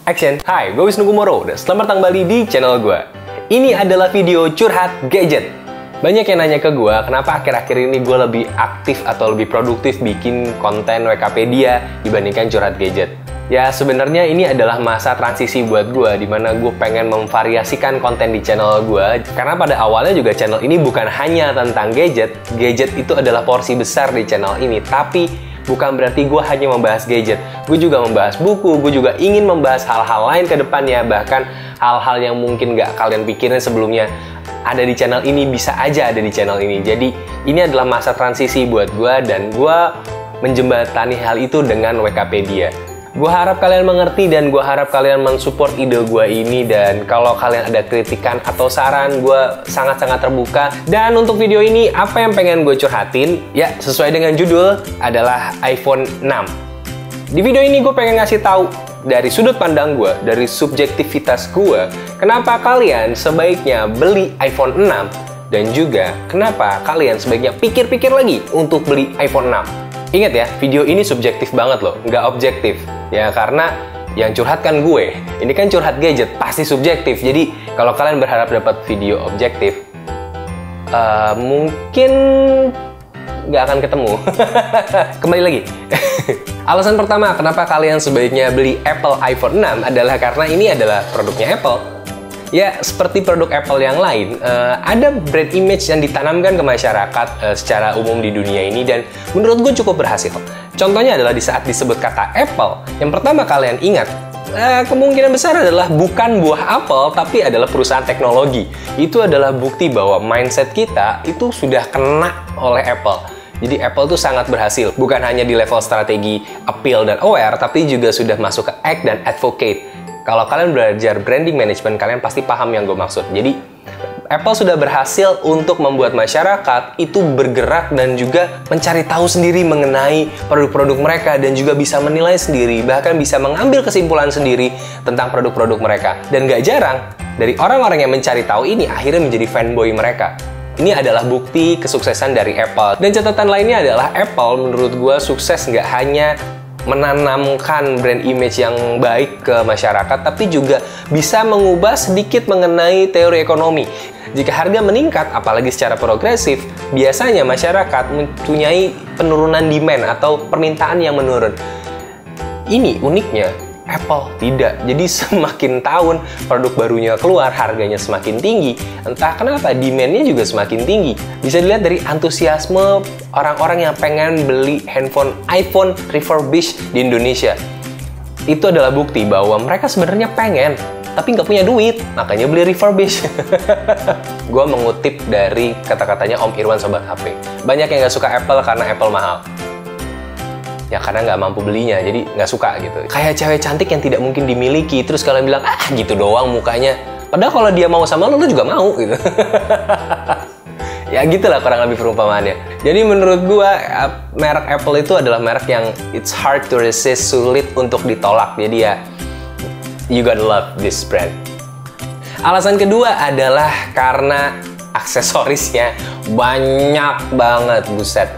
Action! Hai, gue Wisnu Kumoro dan selamat datang kembali di channel gue. Ini adalah video curhat gadget. Banyak yang nanya ke gue, kenapa akhir-akhir ini gue lebih aktif atau lebih produktif bikin konten WKpedia dibandingkan curhat gadget. Ya sebenarnya ini adalah masa transisi buat gue, dimana gue pengen memvariasikan konten di channel gue. Karena pada awalnya juga channel ini bukan hanya tentang gadget. Gadget itu adalah porsi besar di channel ini, tapi bukan berarti gue hanya membahas gadget. Gue juga membahas buku, gue juga ingin membahas hal-hal lain ke depannya. Bahkan hal-hal yang mungkin gak kalian pikirin sebelumnya ada di channel ini, bisa aja ada di channel ini. Jadi ini adalah masa transisi buat gue dan gue menjembatani hal itu dengan WKpedia. Gue harap kalian mengerti dan gue harap kalian mensupport ide gue ini. Dan kalau kalian ada kritikan atau saran, gue sangat-sangat terbuka. Dan untuk video ini, apa yang pengen gue curhatin? Ya, sesuai dengan judul adalah iPhone 6. Di video ini gue pengen ngasih tahu dari sudut pandang gue, dari subjektivitas gue, kenapa kalian sebaiknya beli iPhone 6 dan juga kenapa kalian sebaiknya pikir-pikir lagi untuk beli iPhone 6. Ingat ya, video ini subjektif banget loh, nggak objektif. Ya karena yang curhat kan gue, ini kan curhat gadget, pasti subjektif. Jadi kalau kalian berharap dapat video objektif, mungkin nggak akan ketemu. Kembali lagi. Alasan pertama kenapa kalian sebaiknya beli Apple iPhone 6 adalah karena ini adalah produknya Apple. Ya, seperti produk Apple yang lain, ada brand image yang ditanamkan ke masyarakat secara umum di dunia ini dan menurut gue cukup berhasil. Contohnya adalah di saat disebut kata Apple, yang pertama kalian ingat, kemungkinan besar adalah bukan buah apel, tapi adalah perusahaan teknologi. Itu adalah bukti bahwa mindset kita itu sudah kena oleh Apple. Jadi Apple tuh sangat berhasil, bukan hanya di level strategi appeal dan aware, tapi juga sudah masuk ke act dan advocate. Kalau kalian belajar branding management, kalian pasti paham yang gue maksud. Jadi, Apple sudah berhasil untuk membuat masyarakat itu bergerak dan juga mencari tahu sendiri mengenai produk-produk mereka dan juga bisa menilai sendiri, bahkan bisa mengambil kesimpulan sendiri tentang produk-produk mereka. Dan gak jarang, dari orang-orang yang mencari tahu ini akhirnya menjadi fanboy mereka. Ini adalah bukti kesuksesan dari Apple. Dan catatan lainnya adalah Apple menurut gue sukses nggak hanya menanamkan brand image yang baik ke masyarakat, tapi juga bisa mengubah sedikit mengenai teori ekonomi. Jika harga meningkat, apalagi secara progresif, biasanya masyarakat mempunyai penurunan demand atau permintaan yang menurun. Ini uniknya, Apple tidak. Jadi semakin tahun produk barunya keluar, harganya semakin tinggi. Entah kenapa, demand-nya juga semakin tinggi. Bisa dilihat dari antusiasme orang-orang yang pengen beli handphone iPhone refurbished di Indonesia. Itu adalah bukti bahwa mereka sebenarnya pengen, tapi nggak punya duit, makanya beli refurbished. Gue mengutip dari kata-katanya Om Irwan Sobat HP. Banyak yang nggak suka Apple karena Apple mahal. Ya karena nggak mampu belinya, jadi nggak suka gitu. Kayak cewek cantik yang tidak mungkin dimiliki, terus kalian bilang, gitu doang mukanya. Padahal kalau dia mau sama lo juga mau gitu. Ya gitulah kurang lebih perumpamaannya. Jadi menurut gua, merek Apple itu adalah merek yang it's hard to resist, sulit untuk ditolak. Jadi ya, you gotta love this brand. Alasan kedua adalah karena aksesorisnya banyak banget, buset.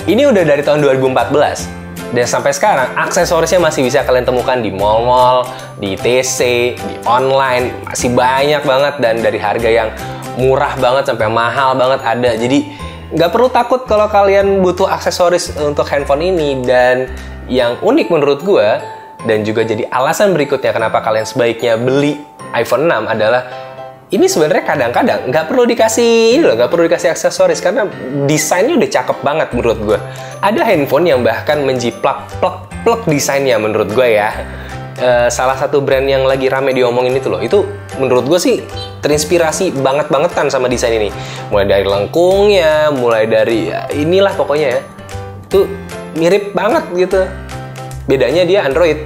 Ini udah dari tahun 2014. Dan sampai sekarang, aksesorisnya masih bisa kalian temukan di mall-mall, di TC, di online. Masih banyak banget dan dari harga yang murah banget sampai mahal banget ada. Jadi, nggak perlu takut kalau kalian butuh aksesoris untuk handphone ini. Dan yang unik menurut gue, dan juga jadi alasan berikutnya kenapa kalian sebaiknya beli iPhone 6 adalah ini sebenarnya kadang-kadang nggak perlu dikasih aksesoris karena desainnya udah cakep banget menurut gue. Ada handphone yang bahkan menjiplak plek desainnya menurut gue ya. Salah satu brand yang lagi rame diomongin itu loh. Itu menurut gue sih terinspirasi banget-bangetan sama desain ini. Mulai dari lengkungnya, mulai dari inilah pokoknya ya. Itu mirip banget gitu. Bedanya dia Android.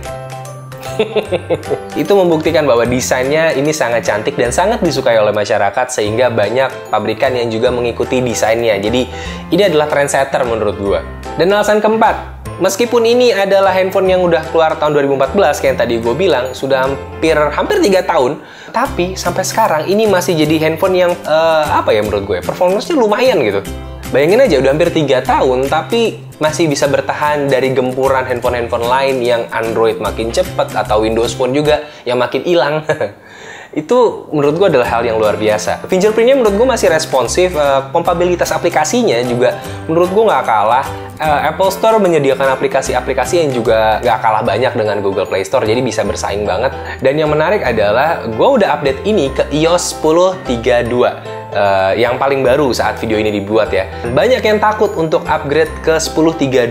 Itu membuktikan bahwa desainnya ini sangat cantik dan sangat disukai oleh masyarakat sehingga banyak pabrikan yang juga mengikuti desainnya. Jadi ini adalah trendsetter menurut gua. Dan alasan keempat, meskipun ini adalah handphone yang udah keluar tahun 2014 kayak yang tadi gue bilang, sudah hampir 3 tahun, tapi sampai sekarang ini masih jadi handphone yang menurut gue performance-nya lumayan gitu. Bayangin aja udah hampir 3 tahun tapi masih bisa bertahan dari gempuran handphone-handphone lain yang Android makin cepat atau Windows Phone juga yang makin hilang. Itu menurut gue adalah hal yang luar biasa. Fingerprintnya menurut gue masih responsif, kompatibilitas aplikasinya juga menurut gue nggak kalah. Apple Store menyediakan aplikasi-aplikasi yang juga nggak kalah banyak dengan Google Play Store, jadi bisa bersaing banget. Dan yang menarik adalah gue udah update ini ke iOS 10.32. Yang paling baru saat video ini dibuat ya. Banyak yang takut untuk upgrade ke 10.32,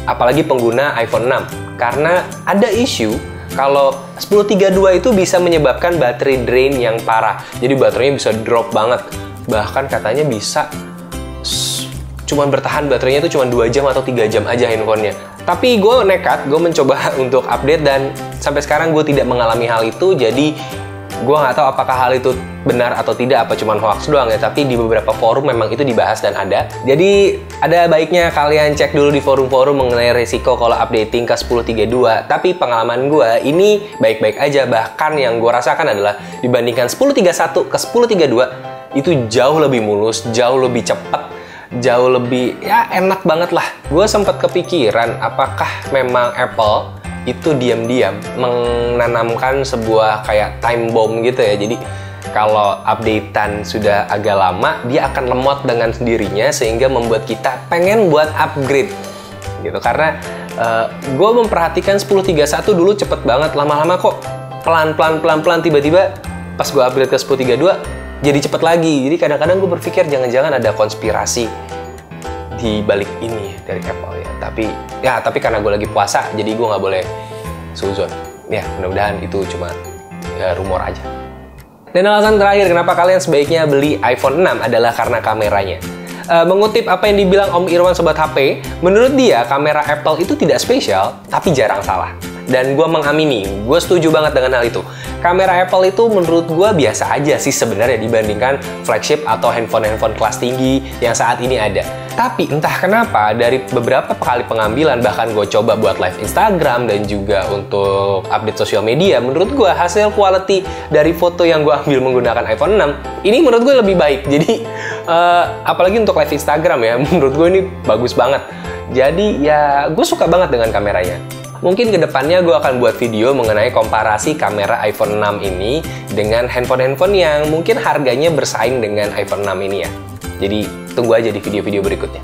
apalagi pengguna iPhone 6, karena ada isu kalau 10.32 itu bisa menyebabkan baterai drain yang parah. Jadi baterainya bisa drop banget. Bahkan katanya bisa cuman bertahan baterainya itu cuma 2 jam atau 3 jam aja handphonenya. Tapi gue nekat, gue mencoba untuk update dan sampai sekarang gue tidak mengalami hal itu. Jadi gue nggak tahu apakah hal itu benar atau tidak, apa cuma hoax doang ya, tapi di beberapa forum memang itu dibahas dan ada. Jadi ada baiknya kalian cek dulu di forum-forum mengenai resiko kalau updating ke 10.32. Tapi pengalaman gue ini baik-baik aja, bahkan yang gue rasakan adalah dibandingkan 10.31 ke 10.32 itu jauh lebih mulus, jauh lebih cepat, jauh lebih ya enak banget lah. Gue sempat kepikiran apakah memang Apple itu diam-diam menanamkan sebuah kayak time bomb gitu ya. Jadi kalau updatean sudah agak lama, dia akan lemot dengan sendirinya sehingga membuat kita pengen buat upgrade gitu. Karena gue memperhatikan 10.31 dulu cepet banget, lama-lama kok pelan-pelan tiba-tiba pas gue upgrade ke 10.32 jadi cepet lagi. Jadi kadang-kadang gue berpikir jangan-jangan ada konspirasi di balik ini dari Apple ya. Tapi karena gue lagi puasa, jadi gue nggak boleh suzon. Ya, mudah-mudahan itu cuma rumor aja. Dan alasan terakhir kenapa kalian sebaiknya beli iPhone 6 adalah karena kameranya. Mengutip apa yang dibilang Om Irwan Sobat HP, menurut dia kamera Apple itu tidak spesial, tapi jarang salah. Dan gue mengamini, gue setuju banget dengan hal itu. Kamera Apple itu menurut gue biasa aja sih sebenarnya dibandingkan flagship atau handphone-handphone kelas tinggi yang saat ini ada. Tapi entah kenapa dari beberapa kali pengambilan, bahkan gue coba buat live Instagram dan juga untuk update sosial media, menurut gue hasil quality dari foto yang gue ambil menggunakan iPhone 6 ini menurut gue lebih baik. Jadi apalagi untuk live Instagram ya, menurut gue ini bagus banget. Jadi ya gue suka banget dengan kameranya. Mungkin kedepannya gue akan buat video mengenai komparasi kamera iPhone 6 ini dengan handphone-handphone yang mungkin harganya bersaing dengan iPhone 6 ini ya. Jadi tunggu aja di video-video berikutnya.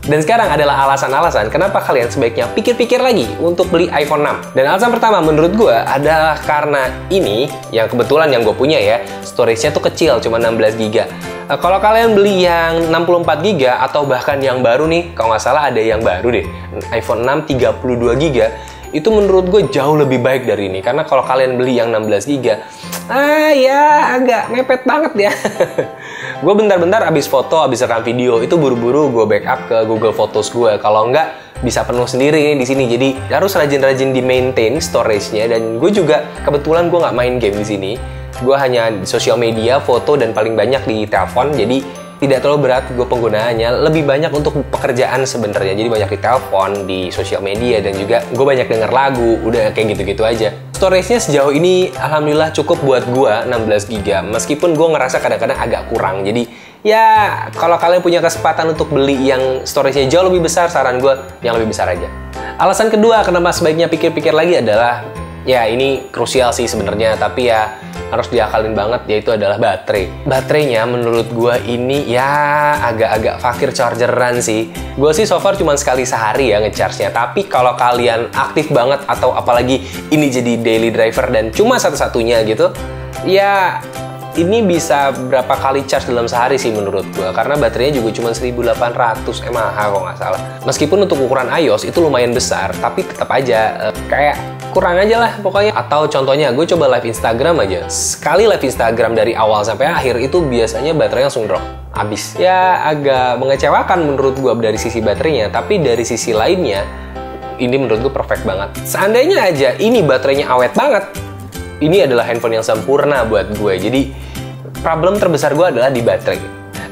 Dan sekarang adalah alasan-alasan kenapa kalian sebaiknya pikir-pikir lagi untuk beli iPhone 6. Dan alasan pertama menurut gue adalah karena ini, yang kebetulan yang gue punya ya, storage-nya tuh kecil, cuma 16GB. Kalau kalian beli yang 64GB atau bahkan yang baru nih, kalau nggak salah ada yang baru deh, iPhone 6 32GB, itu menurut gue jauh lebih baik dari ini. Karena kalau kalian beli yang 16GB, ya agak mepet banget ya. Gue bentar-bentar abis foto, abis rekam video, itu buru-buru gue backup ke Google Photos gue. Kalau nggak, bisa penuh sendiri di sini. Jadi harus rajin-rajin di maintain storage-nya. Dan gue juga kebetulan gue nggak main game di sini. Gue hanya di sosial media, foto, dan paling banyak di telepon. Jadi tidak terlalu berat gue penggunaannya, lebih banyak untuk pekerjaan sebenarnya. Jadi banyak di telepon, di sosial media, dan juga gue banyak denger lagu, udah kayak gitu-gitu aja. Storage-nya sejauh ini alhamdulillah cukup buat gue 16GB, meskipun gue ngerasa kadang-kadang agak kurang. Jadi ya kalau kalian punya kesempatan untuk beli yang storage-nya jauh lebih besar, saran gue yang lebih besar aja. Alasan kedua kenapa sebaiknya pikir-pikir lagi adalah, ya ini krusial sih sebenarnya, tapi ya harus diakalin banget, yaitu adalah baterai. Baterainya menurut gue ini ya agak-agak fakir chargeran sih. Gue sih so far cuma sekali sehari ya ngecharge-nya. Tapi kalau kalian aktif banget atau apalagi ini jadi daily driver dan cuma satu-satunya gitu, ya ini bisa berapa kali charge dalam sehari sih menurut gue. Karena baterainya juga cuma 1800 mAh kalau nggak salah. Meskipun untuk ukuran iOS itu lumayan besar, tapi tetap aja kayak kurang aja lah pokoknya. Atau contohnya gue coba live Instagram aja, sekali live Instagram dari awal sampai akhir itu biasanya baterainya langsung drop, habis. Ya agak mengecewakan menurut gue dari sisi baterainya, tapi dari sisi lainnya ini menurut gue perfect banget. Seandainya aja ini baterainya awet banget, ini adalah handphone yang sempurna buat gue. Jadi problem terbesar gue adalah di baterai.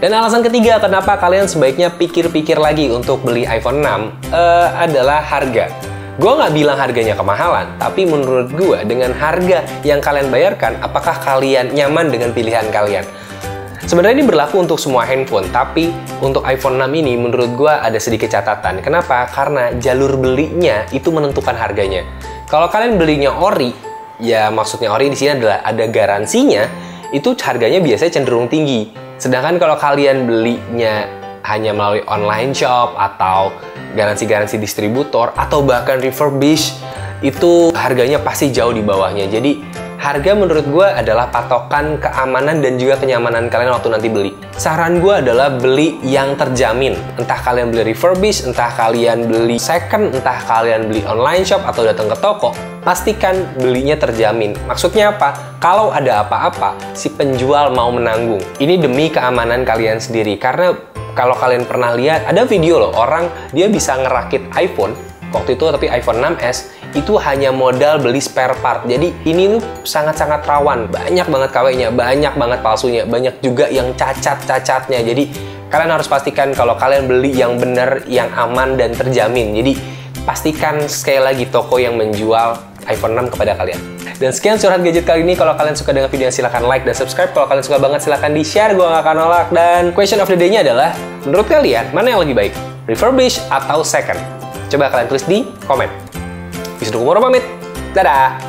Dan alasan ketiga kenapa kalian sebaiknya pikir-pikir lagi untuk beli iPhone 6 adalah harga. Gue nggak bilang harganya kemahalan, tapi menurut gue dengan harga yang kalian bayarkan, apakah kalian nyaman dengan pilihan kalian? Sebenarnya ini berlaku untuk semua handphone, tapi untuk iPhone 6 ini menurut gua ada sedikit catatan. Kenapa? Karena jalur belinya itu menentukan harganya. Kalau kalian belinya ori, ya maksudnya ori di sini adalah ada garansinya, itu harganya biasanya cenderung tinggi. Sedangkan kalau kalian belinya hanya melalui online shop atau garansi-garansi distributor atau bahkan refurbish, itu harganya pasti jauh di bawahnya. Jadi harga menurut gue adalah patokan keamanan dan juga kenyamanan kalian waktu nanti beli. Saran gue adalah beli yang terjamin. Entah kalian beli refurbish, entah kalian beli second, entah kalian beli online shop atau datang ke toko, pastikan belinya terjamin. Maksudnya apa? Kalau ada apa-apa, si penjual mau menanggung. Ini demi keamanan kalian sendiri. Karena kalau kalian pernah lihat, ada video loh, orang dia bisa ngerakit iPhone, waktu itu tapi iPhone 6s, itu hanya modal beli spare part. Jadi ini tuh sangat-sangat rawan, banyak banget KW-nya, banyak banget palsunya, banyak juga yang cacat-cacatnya. Jadi kalian harus pastikan kalau kalian beli yang benar, yang aman dan terjamin. Jadi pastikan sekali lagi toko yang menjual iPhone 6 kepada kalian. Dan sekian Curhat Gadget kali ini. Kalau kalian suka dengan video, silahkan like dan subscribe. Kalau kalian suka banget, silahkan di-share. Gue gak akan nolak. Dan question of the day-nya adalah, menurut kalian, mana yang lebih baik? Refurbish atau second? Coba kalian tulis di komen. Wisnu Kumoro pamit. Dadah!